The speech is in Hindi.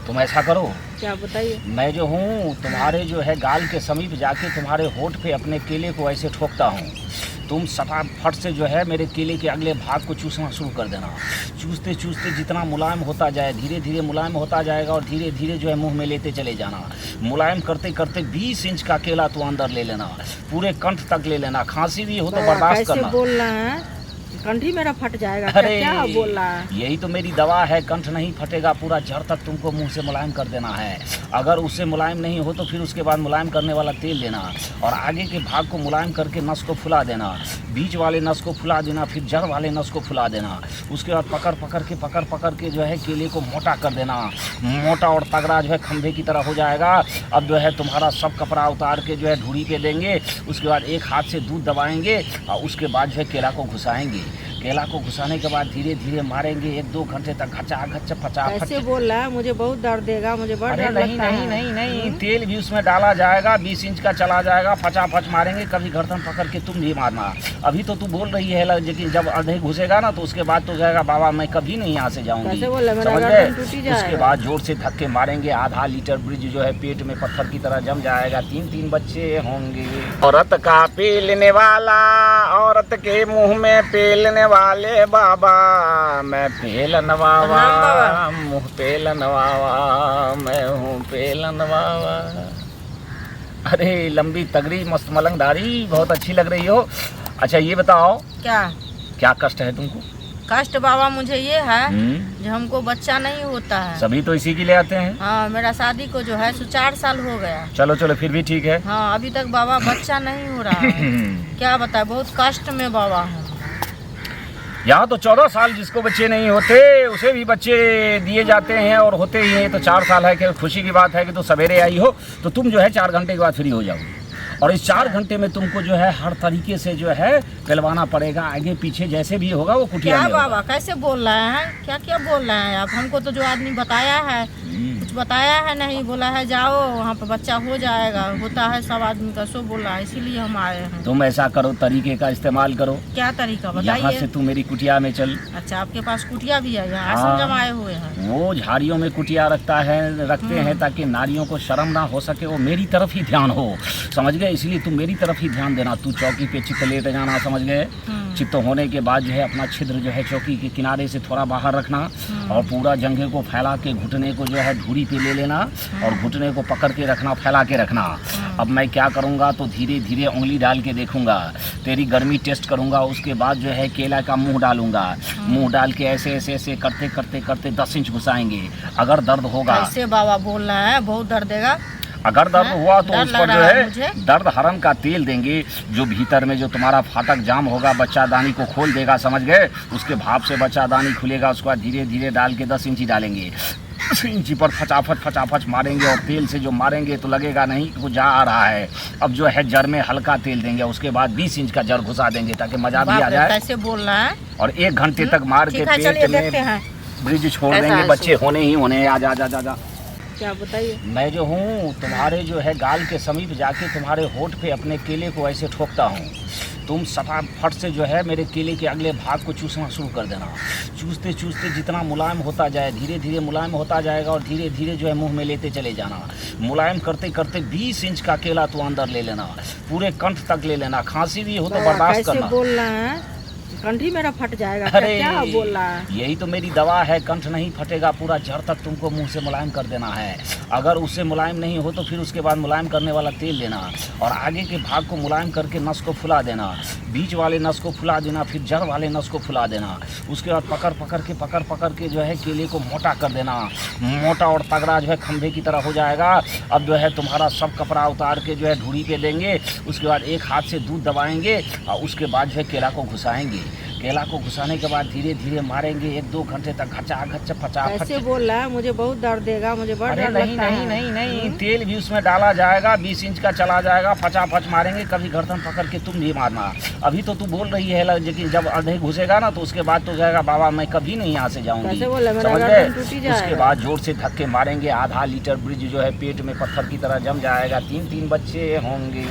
तुम ऐसा करो, क्या बताइए। मैं जो हूँ तुम्हारे जो है गाल के समीप जाके तुम्हारे होठ पे अपने केले को ऐसे ठोकता हूँ। तुम फटाफट से जो है मेरे केले के अगले भाग को चूसना शुरू कर देना। चूसते चूसते जितना मुलायम होता जाए, धीरे धीरे मुलायम होता जाएगा और धीरे धीरे जो है मुंह में लेते चले जाना। मुलायम करते करते 20 इंच का केला तो अंदर ले लेना, पूरे कंठ तक ले लेना। खांसी भी हो तो बर्दाश्त करना। कैसे बोल रहे हैं, कंठ ही मेरा फट जाएगा। अरे क्या बोल रहा है? यही तो मेरी दवा है, कंठ नहीं फटेगा, पूरा जड़ तक तुमको मुंह से मुलायम कर देना है। अगर उससे मुलायम नहीं हो तो फिर उसके बाद मुलायम करने वाला तेल लेना और आगे के भाग को मुलायम करके नस को फुला देना, बीच वाले नस को फुला देना, फिर जड़ वाले नस को फुला देना। उसके बाद पकड़ पकड़ के जो है केले को मोटा कर देना। मोटा और तगड़ा जो है खंभे की तरह हो जाएगा। अब जो है तुम्हारा सब कपड़ा उतार के जो है ढूढ़ी पे देंगे। उसके बाद एक हाथ से दूध दबाएंगे और उसके बाद जो है केला को घुसाएंगे। केला को घुसाने के बाद धीरे धीरे मारेंगे 1-2 घंटे तक घचा फचा। कैसे बोल रहा है? मुझे बहुत दर्द देगा, मुझे बड़ा अरे दर्द लगता है। नहीं, तेल भी उसमें डाला जाएगा, 20 इंच का चला जाएगा, फटाफट मारेंगे। कभी गर्दन पकड़ के तुम भी मारना। अभी तो तू बोल रही है, लेकिन जब आधे घुसेगा ना तो उसके बाद तो कहेगा बाबा मैं कभी नहीं यहाँ से जाऊंगी। कैसे बोल रहा है? मेरा समझ गर्दन गए? टूट जाएगा। उसके बाद जोर से धक्के मारेंगे, आधा लीटर ब्रिज जो है पेट में पत्थर की तरह जम जाएगा। 3-3 बच्चे होंगे। औरत का पेलने वाला, औरत के मुँह में पेलने वाले बाबा, मैं पेलन वावा, मुँह पेलन वावा, मैं हूँ पेलन वावा। अरे लंबी तगड़ी मस्त मलंगदारी, बहुत अच्छी लग रही हो। अच्छा ये बताओ, क्या कष्ट है तुमको? कष्ट बाबा मुझे ये है जो हमको बच्चा नहीं होता है। सभी तो इसी के लिए आते हैं। हाँ, मेरा शादी को जो है 4 साल हो गया। चलो फिर भी ठीक है। हाँ, अभी तक बाबा बच्चा नहीं हो रहा है। क्या बताए, बहुत कष्ट में बाबा हूँ। यहाँ तो 14 साल जिसको बच्चे नहीं होते उसे भी बच्चे दिए जाते हैं और होते ही हैं। तो 4 साल है कि खुशी की बात है कि तो सवेरे आई हो तो तुम जो है 4 घंटे के बाद फ्री हो जाओगे। और इस 4 घंटे में तुमको जो है हर तरीके से जो है पिलवाना पड़ेगा, आगे पीछे जैसे भी होगा वो कुटिया में बाबा कैसे बोल रहे हैं? क्या बोल रहे हैं आप? हमको तो जो आदमी बताया है कुछ बताया है नहीं, बोला है जाओ वहाँ पे बच्चा हो जाएगा, होता है सब आदमी का, सो बोला है, इसीलिए हम आए हैं। तुम ऐसा करो, तरीके का इस्तेमाल करो। क्या तरीका बताइए? यहाँ से तू मेरी कुटिया में चल। अच्छा, आपके पास कुटिया भी है? यहाँ आसन जमाए हुए हैं। वो झाड़ियों में कुटिया रखते हैं ताकि नारियों को शर्म ना हो सके, वो मेरी तरफ ही ध्यान हो, समझ गए? इसलिए तुम मेरी तरफ ही ध्यान देना। तू चौकी पे चित्त लेटे जाना, समझ गए? चित्त होने के बाद जो है अपना छिद्र जो है चौकी के किनारे से थोड़ा बाहर रखना और पूरा जंघे को फैला के घुटने को जो है धूरी पे ले लेना और घुटने को पकड़ के रखना, फैला के रखना। अब मैं क्या करूँगा तो धीरे धीरे उंगली डाल के देखूंगा, तेरी गर्मी टेस्ट करूँगा। उसके बाद जो है केला का मुंह डालूंगा, मुंह डाल के ऐसे करते 10 इंच घुसाएंगे। अगर दर्द होगा, कैसे बाबा बोल रहे हैं, बहुत दर्द देगा। अगर दर्द हुआ तो उस पर जो है दर्द हरण का तेल देंगे, जो भीतर में जो तुम्हारा फाटक जाम होगा बच्चादानी को खोल देगा, समझ गए? उसके भाप से बच्चादानी खुलेगा। उसके बाद धीरे धीरे डाल के 10 इंची डालेंगे। 10 इंची पर फटाफट मारेंगे और तेल से जो मारेंगे तो लगेगा नहीं कि वो जा आ रहा है। अब जो है जड़ में हल्का तेल देंगे, उसके बाद 20 इंच का जड़ घुसा देंगे ताकि मजा भी आ जाए। कैसे बोल रहा है? और 1 घंटे तक मार के पेट में ब्रिज छोड़ देंगे, बच्चे होने ही होने। जा। क्या बताइए। मैं जो हूँ तुम्हारे जो है गाल के समीप जाके तुम्हारे होठ पे अपने केले को ऐसे ठोकता हूँ। तुम फटाफट से जो है मेरे केले के अगले भाग को चूसना शुरू कर देना। चूसते चूसते जितना मुलायम होता जाए, धीरे धीरे मुलायम होता जाएगा और धीरे धीरे जो है मुंह में लेते चले जाना। मुलायम करते करते 20 इंच का केला तो अंदर ले लेना, पूरे कंठ तक ले लेना। खांसी भी हो तो बर्दाश्त करना। कैसे बोल रहे हैं, कंठ ही मेरा फट जाएगा। अरे क्या बोल रहा है? यही तो मेरी दवा है, कंठ नहीं फटेगा, पूरा जड़ तक तुमको मुंह से मुलायम कर देना है। अगर उससे मुलायम नहीं हो तो फिर उसके बाद मुलायम करने वाला तेल लेना और आगे के भाग को मुलायम करके नस को फुला देना, बीच वाले नस को फुला देना, फिर जड़ वाले नस को फुला देना। उसके बाद पकड़ के जो है केले को मोटा कर देना। मोटा और तगड़ा जो है खंभे की तरह हो जाएगा। अब जो है तुम्हारा सब कपड़ा उतार के जो है ढूढ़ी पे देंगे। उसके बाद एक हाथ से दूध दबाएंगे और उसके बाद जो है केला को घुसाएंगे। केला को घुसाने के बाद धीरे धीरे मारेंगे 1-2 घंटे तक घचा फचा। कैसे बोल रहा है? मुझे बहुत दर्द देगा, मुझे बड़ा दर्द लगता है। नहीं, तेल भी उसमें डाला जाएगा, 20 इंच का चला जाएगा, फटाफट मारेंगे। कभी गर्दन पकड़ के तुम भी मारना। अभी तो तू बोल रही है, लेकिन जब आधे घुसेगा ना तो उसके बाद तो कहेगा बाबा मैं कभी नहीं यहाँ से जाऊंगी। समझ गए? उसके बाद जोर से धक्के मारेंगे, आधा लीटर ब्रिज जो है पेट में पत्थर की तरह जम जाएगा। 3-3 बच्चे होंगे।